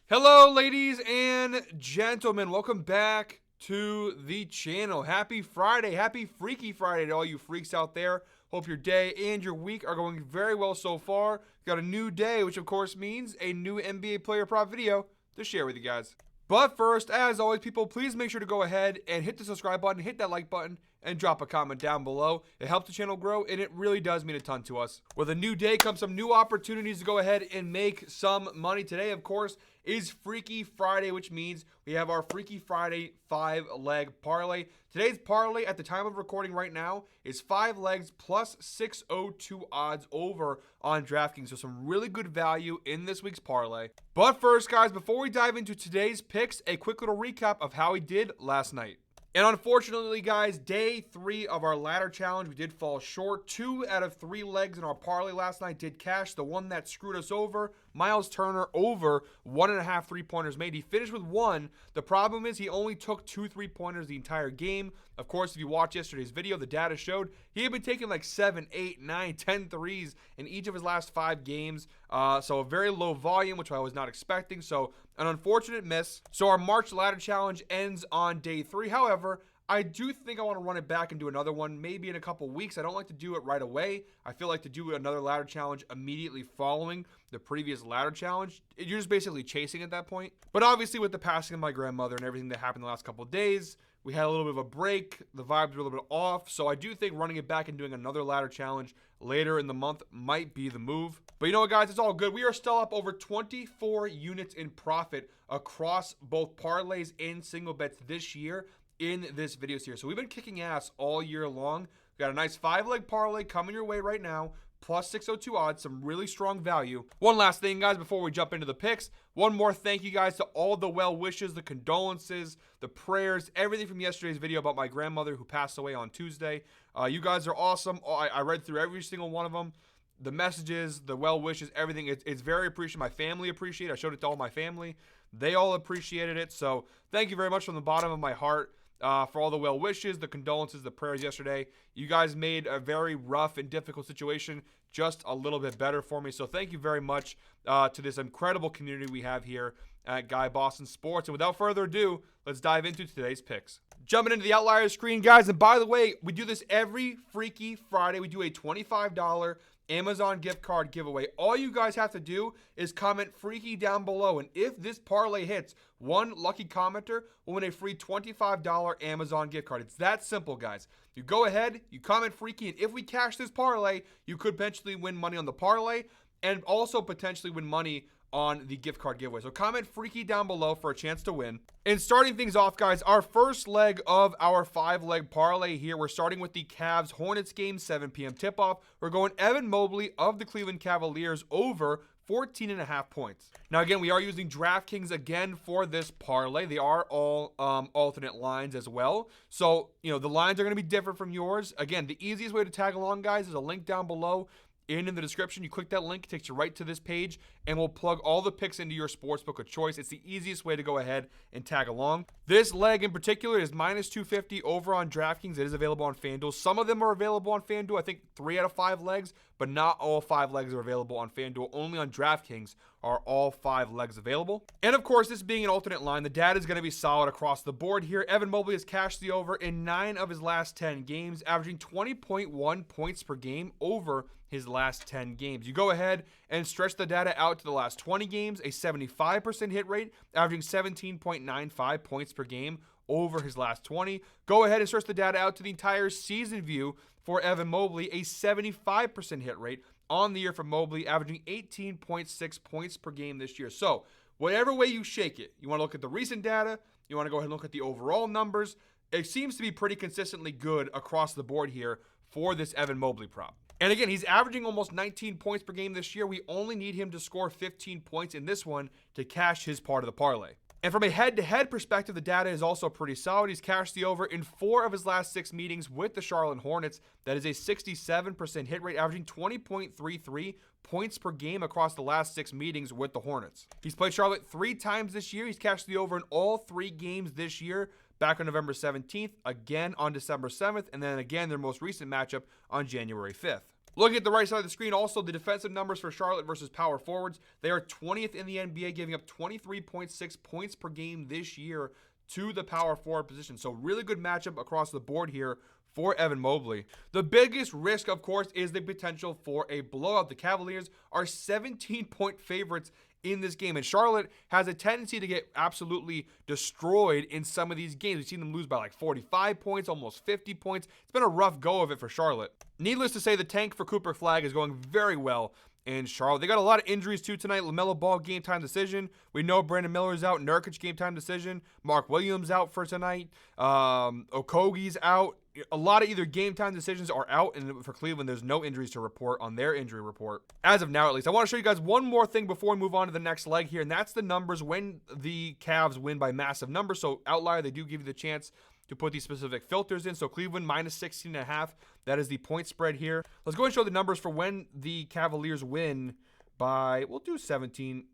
Hello, ladies and gentlemen. Welcome back to the channel. Happy Friday. Happy Freaky Friday to all you freaks out there. Hope your day and your week are going very well so far. Got a new day, which of course means a new NBA player prop video to share with you guys. But first, as always, people, please make sure to go ahead and hit the subscribe button, hit that like button, and drop a comment down below. It helps the channel grow, and it really does mean a ton to us. With a new day comes some new opportunities to go ahead and make some money. Today, of course, is Freaky Friday, which means we have our Freaky Friday 5-leg parlay. Today's parlay, at the time of recording right now, is 5 legs plus 602 odds over on DraftKings. So some really good value in this week's parlay. But first, guys, before we dive into today's picks, a quick little recap of how we did last night. And unfortunately, guys, day 3 of our ladder challenge, we did fall short. 2 out of 3 legs in our parlay last night did cash. The one that screwed us over, Miles Turner, over 1.5 3-pointers made. He finished with 1. The problem is he only took 2 3-pointers the entire game. Of course, if you watched yesterday's video, the data showed he had been taking like 7, 8, 9, 10 threes in each of his last 5 games. So a very low volume, which I was not expecting. So an unfortunate miss. So our March ladder challenge ends on day 3. However, I do think I want to run it back and do another one maybe in a couple weeks. I don't like to do it right away. I feel like to do another ladder challenge immediately following the previous ladder challenge, you're just basically chasing at that point. But obviously with the passing of my grandmother and everything that happened the last couple of days, we had a little bit of a break. The vibes were a little bit off. So I do think running it back and doing another ladder challenge later in the month might be the move. But you know what, guys? It's all good. We are still up over 24 units in profit across both parlays and single bets this year in this video series. So we've been kicking ass all year long. We got a nice 5-leg parlay coming your way right now. Plus 602 odds, some really strong value. One last thing, guys, before we jump into the picks. One more thank you, guys, to all the well wishes, the condolences, the prayers, everything from yesterday's video about my grandmother who passed away on Tuesday. You guys are awesome. I read through every single one of them. The messages, the well wishes, everything. It's very appreciated. My family appreciated it. I showed it to all my family. They all appreciated it. So thank you very much from the bottom of my heart. For all the well wishes, the condolences, the prayers yesterday. You guys made a very rough and difficult situation just a little bit better for me. So thank you very much to this incredible community we have here at Guy Boston Sports. And without further ado, let's dive into today's picks. Jumping into the outlier screen, guys. And by the way, we do this every Freaky Friday. We do a $25 Amazon gift card giveaway. All you guys have to do is comment Freaky down below. And if this parlay hits, one lucky commenter will win a free $25 Amazon gift card. It's that simple, guys. You go ahead, you comment Freaky, and if we cash this parlay, you could potentially win money on the parlay and also potentially win money on the gift card giveaway. So comment Freaky down below for a chance to win. And starting things off, guys, our first leg of our 5-leg parlay here. We're starting with the Cavs-Hornets game, 7 p.m. tip-off. We're going Evan Mobley of the Cleveland Cavaliers over 14.5 points. Now, again, we are using DraftKings again for this parlay. They are all alternate lines as well. So, you know, the lines are going to be different from yours. Again, the easiest way to tag along, guys, is a link down below. In the description, you click that link, it takes you right to this page, and we'll plug all the picks into your sportsbook of choice. It's the easiest way to go ahead and tag along. This leg in particular is minus 250 over on DraftKings. It is available on FanDuel. Some of them are available on FanDuel. I think 3 out of 5 legs, but not all 5 legs are available on FanDuel. Only on DraftKings are all 5 legs available. And of course, this being an alternate line, the data is going to be solid across the board here. Evan Mobley has cashed the over in 9 of his last 10 games, averaging 20.1 points per game over his last 10 games. You go ahead and stretch the data out to the last 20 games, a 75% hit rate, averaging 17.95 points per game over his last 20. Go ahead and stretch the data out to the entire season view for Evan Mobley, a 75% hit rate on the year for Mobley, averaging 18.6 points per game this year. So whatever way you shake it, you want to look at the recent data, you want to go ahead and look at the overall numbers, it seems to be pretty consistently good across the board here for this Evan Mobley prop. And again, he's averaging almost 19 points per game this year. We only need him to score 15 points in this one to cash his part of the parlay. And from a head-to-head perspective, the data is also pretty solid. He's cashed the over in 4 of his last 6 meetings with the Charlotte Hornets. That is a 67% hit rate, averaging 20.33 points per game across the last 6 meetings with the Hornets. He's played Charlotte 3 times this year. He's cashed the over in all 3 games this year. Back on November 17th, again on December 7th, and then again their most recent matchup on January 5th. Looking at the right side of the screen, also the defensive numbers for Charlotte versus power forwards. They are 20th in the NBA, giving up 23.6 points per game this year to the power forward position. So really good matchup across the board here for Evan Mobley. The biggest risk, of course, is the potential for a blowout. The Cavaliers are 17-point favorites in this game, and Charlotte has a tendency to get absolutely destroyed in some of these games. We've seen them lose by like 45 points, almost 50 points. It's been a rough go of it for Charlotte. Needless to say, the tank for Cooper Flag is going very well in Charlotte. They got a lot of injuries too tonight. LaMelo Ball game time decision. We know Brandon Miller's out. Nurkic game time decision. Mark Williams out for tonight. Okogie's out. A lot of either game time decisions are out, and for Cleveland, there's no injuries to report on their injury report. As of now, at least. I want to show you guys one more thing before we move on to the next leg here, and that's the numbers when the Cavs win by massive numbers. So outlier, they do give you the chance to put these specific filters in. So Cleveland minus 16.5. That is the point spread here. Let's go and show the numbers for when the Cavaliers win by, we'll do 17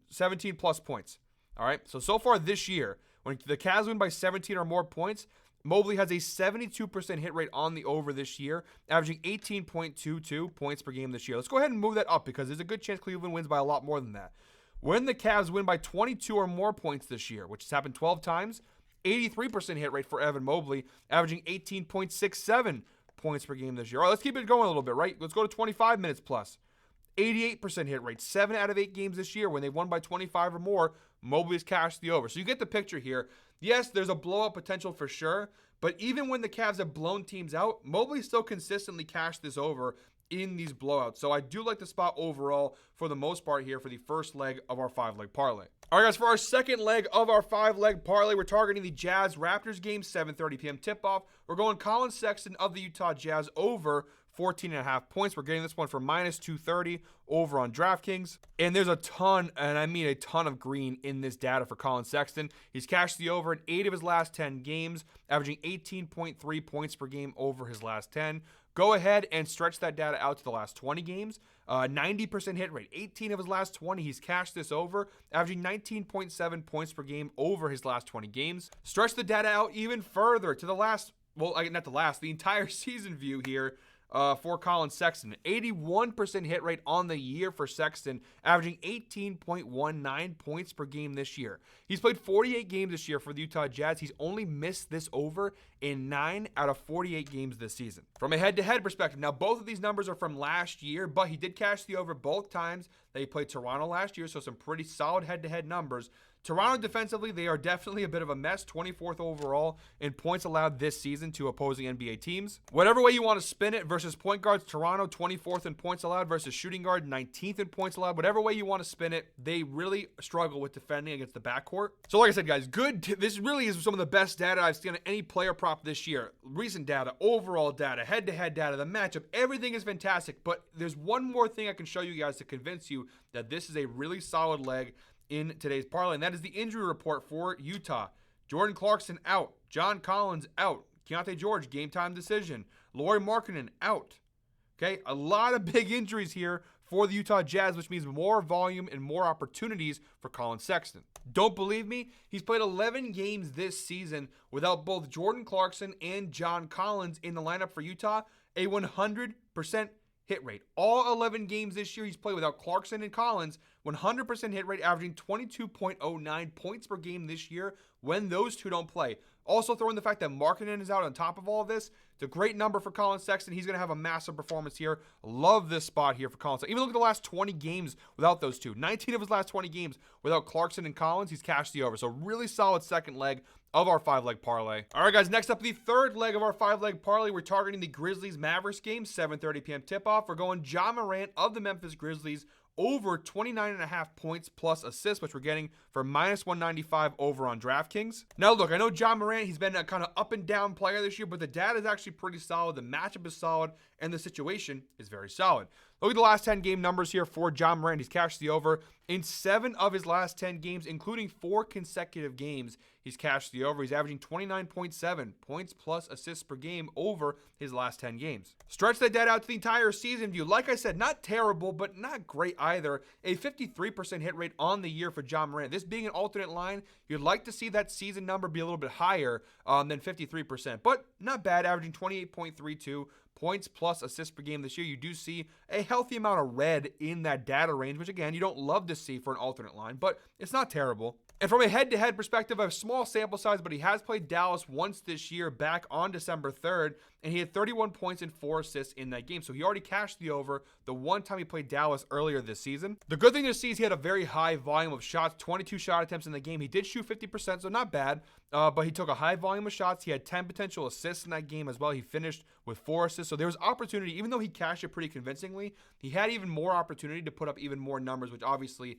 plus points. All right. So far this year, when the Cavs win by 17 or more points, Mobley has a 72% hit rate on the over this year, averaging 18.22 points per game this year. Let's go ahead and move that up because there's a good chance Cleveland wins by a lot more than that. When the Cavs win by 22 or more points this year, which has happened 12 times, 83% hit rate for Evan Mobley, averaging 18.67 points per game this year. All right, let's keep it going a little bit, right? Let's go to 25 minutes plus. 88% hit rate. 7 out of 8 games this year when they won by 25 or more, Mobley has cashed the over. So you get the picture here. Yes, there's a blowout potential for sure, but even when the Cavs have blown teams out, Mobley still consistently cashed this over in these blowouts. So I do like the spot overall for the most part here for the first leg of our 5-leg parlay. All right, guys, for our second leg of our 5-leg parlay, we're targeting the Jazz-Raptors game, 7:30 p.m. tip-off. We're going Colin Sexton of the Utah Jazz over 14.5 points. We're getting this one for minus 230 over on DraftKings. And there's a ton, and I mean a ton of green in this data for Colin Sexton. He's cashed the over in 8 of his last 10 games, averaging 18.3 points per game over his last 10. Go ahead and stretch that data out to the last 20 games. 90% hit rate. 18 of his last 20, he's cashed this over, averaging 19.7 points per game over his last 20 games. Stretch the data out even further to the last, well, not the last, the entire season view here. For Colin Sexton. 81% hit rate on the year for Sexton, averaging 18.19 points per game this year. He's played 48 games this year for the Utah Jazz. He's only missed this over in 9 out of 48 games this season. From a head-to-head perspective, now both of these numbers are from last year, but he did cash the over both times that he played Toronto last year, so some pretty solid head-to-head numbers. Toronto defensively, they are definitely a bit of a mess, 24th overall in points allowed this season to opposing NBA teams. Whatever way you want to spin it, versus point guards, Toronto 24th in points allowed versus shooting guard 19th in points allowed. Whatever way you want to spin it, they really struggle with defending against the backcourt. So like I said, guys, this really is some of the best data I've seen on any player prop this year. Recent data, overall data, head-to-head data, the matchup, everything is fantastic. But there's one more thing I can show you guys to convince you that this is a really solid leg in today's parlay, and that is the injury report for Utah. Jordan Clarkson out. John Collins out. Keontae George, game time decision. Lauri Markkanen out. Okay, a lot of big injuries here for the Utah Jazz, which means more volume and more opportunities for Colin Sexton. Don't believe me? He's played 11 games this season without both Jordan Clarkson and John Collins in the lineup for Utah, a 100% hit rate. All 11 games this year he's played without Clarkson and Collins, 100% hit rate, averaging 22.09 points per game this year when those two don't play. Also throw in the fact that Markkanen is out on top of all of this. It's a great number for Colin Sexton. He's going to have a massive performance here. Love this spot here for Colin Sexton. Even look at the last 20 games without those two. 19 of his last 20 games without Clarkson and Collins, he's cashed the over. So really solid second leg of our 5-leg parlay. All right, guys, next up, the third leg of our 5-leg parlay. We're targeting the Grizzlies-Mavericks game, 7:30 p.m. tip-off. We're going Ja Morant of the Memphis Grizzlies over 29.5 points plus assists, which we're getting for minus 195 over on DraftKings. Now, look, I know Ja Morant, he's been a kind of up and down player this year, but the data is actually pretty solid. The matchup is solid, and the situation is very solid. Look at the last 10 game numbers here for Ja Morant. He's cashed the over in 7 of his last 10 games, including 4 consecutive games. He's cashed the over. He's averaging 29.7 points plus assists per game over his last 10 games. Stretch that data out to the entire season view. Like I said, not terrible, but not great either. A 53% hit rate on the year for Ja Morant. This being an alternate line, you'd like to see that season number be a little bit higher than 53%, but not bad, averaging 28.32 points plus assists per game this year. You do see a healthy amount of red in that data range, which again, you don't love to see for an alternate line, but it's not terrible. And from a head-to-head perspective, a small sample size, but he has played Dallas once this year back on December 3rd, and he had 31 points and 4 assists in that game. So he already cashed the over the one time he played Dallas earlier this season. The good thing to see is he had a very high volume of shots, 22 shot attempts in the game. He did shoot 50%, so not bad, but he took a high volume of shots. He had 10 potential assists in that game as well. He finished with 4 assists, so there was opportunity. Even though he cashed it pretty convincingly, he had even more opportunity to put up even more numbers, which obviously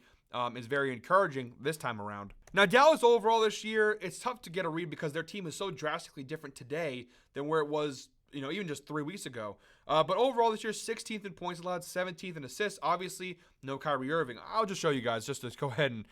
is very encouraging this time around. Now, Dallas overall this year, it's tough to get a read because their team is so drastically different today than where it was, even just 3 weeks ago. But overall this year, 16th in points allowed, 17th in assists. Obviously, no Kyrie Irving. I'll just show you guys just to go ahead and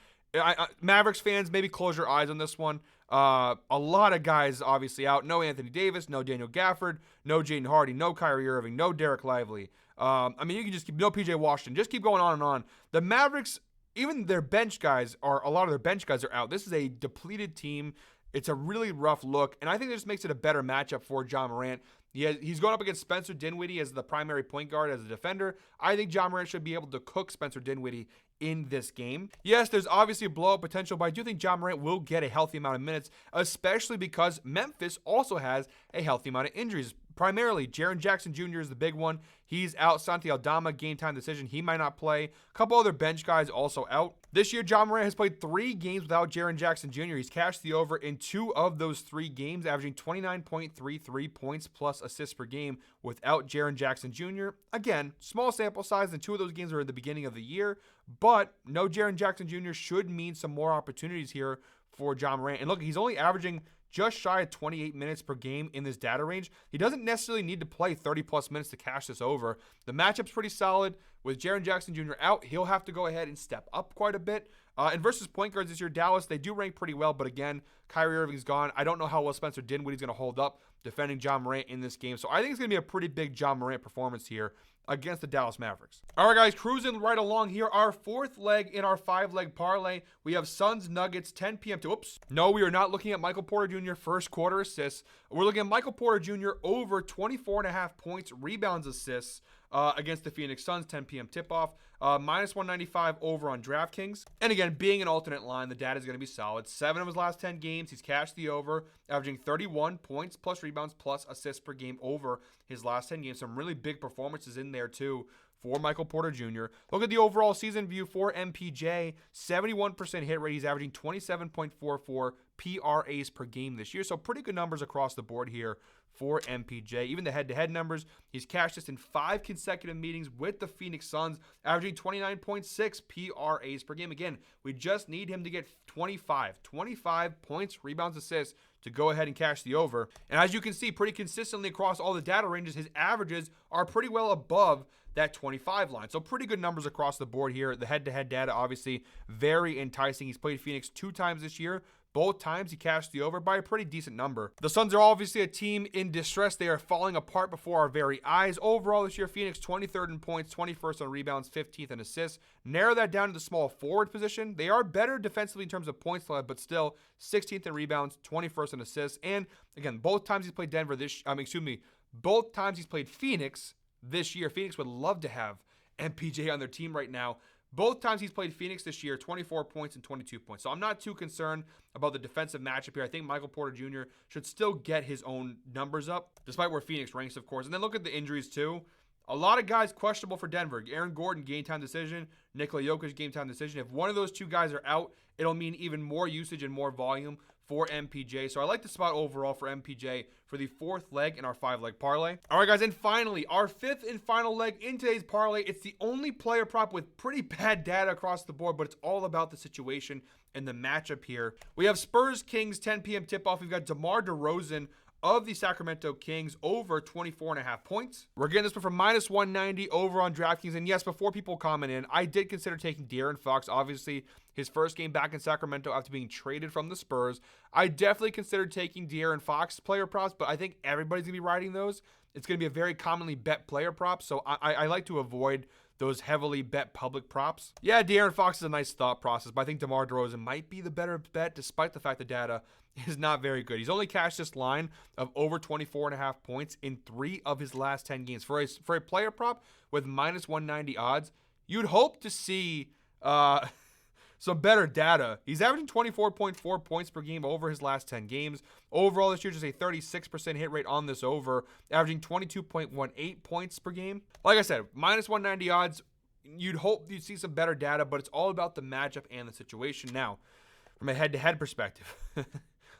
Mavericks fans, maybe close your eyes on this one. A lot of guys obviously out. No Anthony Davis, no Daniel Gafford, no Jaden Hardy, no Kyrie Irving, no Derek Lively. You can just keep, no PJ Washington. Just keep going on and on. The Mavericks, even their bench guys a lot of their bench guys are out. This is a depleted team. It's a really rough look, and I think this makes it a better matchup for Ja Morant. He's going up against Spencer Dinwiddie as the primary point guard, as a defender. I think Ja Morant should be able to cook Spencer Dinwiddie in this game. Yes, there's obviously a blowout potential, but I do think Ja Morant will get a healthy amount of minutes, especially because Memphis also has a healthy amount of injuries. Primarily, Jaren Jackson Jr. is the big one. He's out. Santi Aldama, game time decision. He might not play. A couple other bench guys also out. This year, Ja Morant has played 3 games without Jaren Jackson Jr. He's cashed the over in 2 of those 3 games, averaging 29.33 points plus assists per game without Jaren Jackson Jr. Again, small sample size, and 2 of those games are at the beginning of the year, but no Jaren Jackson Jr. should mean some more opportunities here for Ja Morant. And look, he's only averaging just shy of 28 minutes per game in this data range. He doesn't necessarily need to play 30-plus minutes to cash this over. The matchup's pretty solid. With Jaren Jackson Jr. out, he'll have to go ahead and step up quite a bit. And versus point guards this year, Dallas, they do rank pretty well, but again, Kyrie Irving's gone. I don't know how well Spencer Dinwiddie's going to hold up defending Ja Morant in this game. So I think it's going to be a pretty big Ja Morant performance here against the Dallas Mavericks. All right, guys, cruising right along here. Our 4th leg in our 5-leg parlay. We have Suns Nuggets, 10 p.m. No, we are not looking at Michael Porter Jr. first quarter assists. We're looking at Michael Porter Jr. over 24.5 points, rebounds, assists against the Phoenix Suns, 10 p.m. tip-off. Minus 195 over on DraftKings. And again, being an alternate line, the data is going to be solid. 7 of his last 10 games, he's cashed the over, averaging 31 points plus rebounds plus assists per game over his last 10 games. Some really big performances in there too for Michael Porter Jr. Look at the overall season view for MPJ. 71% hit rate. He's averaging 27.44 PRAs per game this year. So pretty good numbers across the board here for MPJ. Even the head-to-head numbers, he's cashed this in 5 consecutive meetings with the Phoenix Suns, averaging 29.6 PRAs per game. Again, we just need him to get 25 points, rebounds, assists to go ahead and cash the over. And as you can see, pretty consistently across all the data ranges, his averages are pretty well above that 25 line. So pretty good numbers across the board here. The head-to-head data, obviously, very enticing. He's played Phoenix 2 times this year. Both times he cashed the over by a pretty decent number. The Suns are obviously a team in distress. They are falling apart before our very eyes. Overall this year, Phoenix 23rd in points, 21st on rebounds, 15th in assists. Narrow that down to the small forward position. They are better defensively in terms of points led, but still 16th in rebounds, 21st in assists. And again, both times he's played both times he's played Phoenix this year. Phoenix would love to have MPJ on their team right now. Both times he's played Phoenix this year, 24 points and 22 points. So I'm not too concerned about the defensive matchup here. I think Michael Porter Jr. should still get his own numbers up, despite where Phoenix ranks, of course. And then look at the injuries, too. A lot of guys questionable for Denver. Aaron Gordon, game time decision. Nikola Jokic, game time decision. If one of those 2 guys are out, it'll mean even more usage and more volume for MPJ. So I like the spot overall for MPJ for the 4th leg in our 5-leg parlay. All right, guys, and finally, our 5th and final leg in today's parlay. It's the only player prop with pretty bad data across the board, but it's all about the situation and the matchup here. We have Spurs Kings 10 p.m. tip-off. We've got DeMar DeRozan of the Sacramento Kings over 24.5 points. We're getting this one from minus 190 over on DraftKings. And yes, before people comment in, I did consider taking De'Aaron Fox. Obviously, his first game back in Sacramento after being traded from the Spurs. I definitely considered taking De'Aaron Fox player props, but I think everybody's going to be riding those. It's going to be a very commonly bet player prop, so I like to avoid those heavily bet public props. Yeah, De'Aaron Fox is a nice thought process, but I think DeMar DeRozan might be the better bet despite the fact the data is not very good. He's only cashed this line of over 24.5 points in 3 of his last 10 games. For a player prop with minus 190 odds, you'd hope to see some better data. He's averaging 24.4 points per game over his last 10 games. Overall this year, just a 36% hit rate on this over, averaging 22.18 points per game. Like I said, minus 190 odds, you'd hope you'd see some better data, but it's all about the matchup and the situation. Now, from a head-to-head perspective,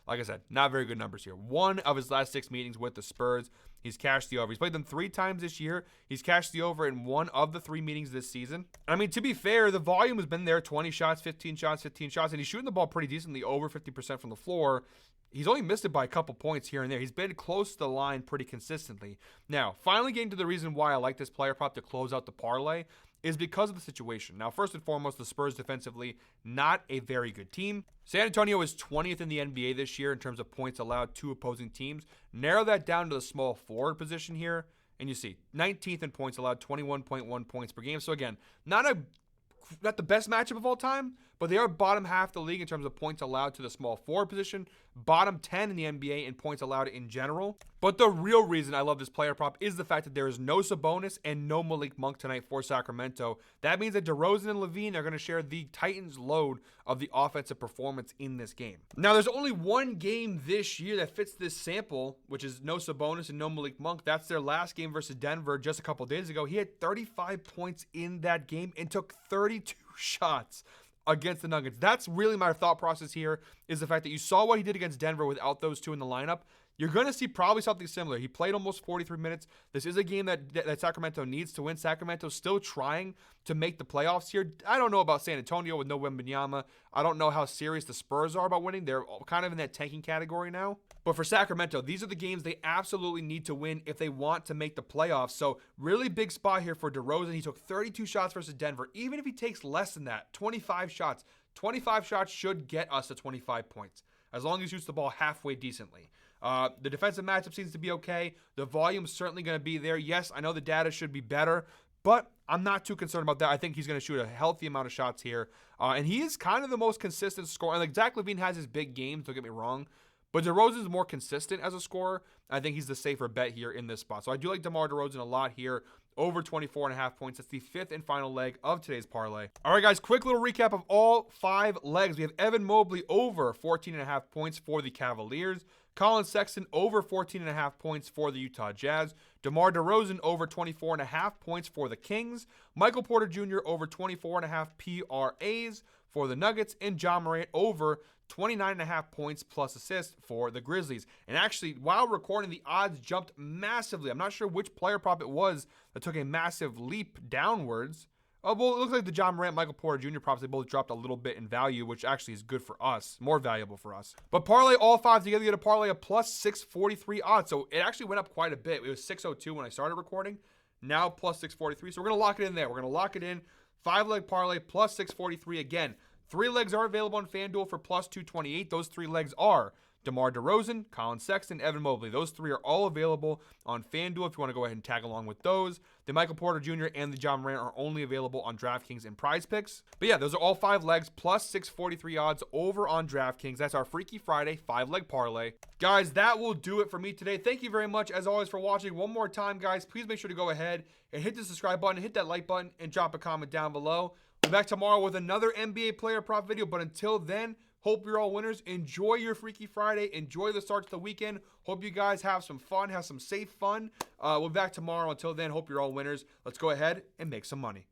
like I said, not very good numbers here. 1 of his last 6 meetings with the Spurs, he's cashed the over. He's played them 3 times this year. He's cashed the over in 1 of the 3 meetings this season. I mean, to be fair, the volume has been there, 20 shots, 15 shots, 15 shots, and he's shooting the ball pretty decently, over 50% from the floor. He's only missed it by a couple points here and there. He's been close to the line pretty consistently. Now, finally getting to the reason why I like this player prop to close out the parlay is because of the situation. Now, first and foremost, the Spurs defensively, not a very good team. San Antonio is 20th in the NBA this year in terms of points allowed to opposing teams. Narrow that down to the small forward position here, and you see 19th in points allowed, 21.1 points per game. So again, not the best matchup of all time, but they are bottom half the league in terms of points allowed to the small forward position, bottom 10 in the NBA in points allowed in general. But the real reason I love this player prop is the fact that there is no Sabonis and no Malik Monk tonight for Sacramento. That means that DeRozan and LaVine are going to share the Titans' load of the offensive performance in this game. Now, there's only one game this year that fits this sample, which is no Sabonis and no Malik Monk. That's their last game versus Denver just a couple days ago. He had 35 points in that game and took 32 shots against the Nuggets. That's really my thought process here, is the fact that you saw what he did against Denver without those 2 in the lineup. You're going to see probably something similar. He played almost 43 minutes. This is a game that Sacramento needs to win. Sacramento's still trying to make the playoffs here. I don't know about San Antonio with no Wembanyama. I don't know how serious the Spurs are about winning. They're kind of in that tanking category now. But for Sacramento, these are the games they absolutely need to win if they want to make the playoffs. So really big spot here for DeRozan. He took 32 shots versus Denver. Even if he takes less than that, 25 shots. 25 shots should get us to 25 points, as long as he shoots the ball halfway decently. The defensive matchup seems to be okay. The volume's certainly going to be there. Yes, I know the data should be better, but I'm not too concerned about that. I think he's going to shoot a healthy amount of shots here. And he is kind of the most consistent scorer. Like, Zach LaVine has his big games, don't get me wrong, but DeRozan's more consistent as a scorer. I think he's the safer bet here in this spot. So I do like DeMar DeRozan a lot here. Over 24.5 points. That's the 5th and final leg of today's parlay. All right, guys, quick little recap of all 5 legs. We have Evan Mobley over 14.5 points for the Cavaliers. Colin Sexton over 14.5 points for the Utah Jazz. DeMar DeRozan over 24.5 points for the Kings. Michael Porter Jr. over 24.5 PRAs for the Nuggets. And Ja Morant over 29.5 points plus assists for the Grizzlies. And actually, while recording, the odds jumped massively. I'm not sure which player prop it was that took a massive leap downwards. Oh, well, it looks like the Ja Morant, Michael Porter Jr. props, they both dropped a little bit in value, which actually is good for us, more valuable for us. But parlay all 5 together, you get a parlay of plus 643 odds. So it actually went up quite a bit. It was 602 when I started recording, now plus 643. So we're going to lock it in there. We're going to lock it in. 5-leg parlay plus 643 again. 3 legs are available on FanDuel for plus 228. Those 3 legs are DeMar DeRozan, Colin Sexton, Evan Mobley. Those 3 are all available on FanDuel if you want to go ahead and tag along with those. The Michael Porter Jr. and the Ja Morant are only available on DraftKings and Prize Picks. But yeah, those are all 5 legs plus 643 odds over on DraftKings. That's our Freaky Friday 5-leg parlay. Guys, that will do it for me today. Thank you very much, as always, for watching. One more time, guys, please make sure to go ahead and hit the subscribe button, hit that like button, and drop a comment down below. We'll be back tomorrow with another NBA player prop video. But until then, hope you're all winners. Enjoy your Freaky Friday. Enjoy the start to the weekend. Hope you guys have some fun, have some safe fun. We'll be back tomorrow. Until then, hope you're all winners. Let's go ahead and make some money.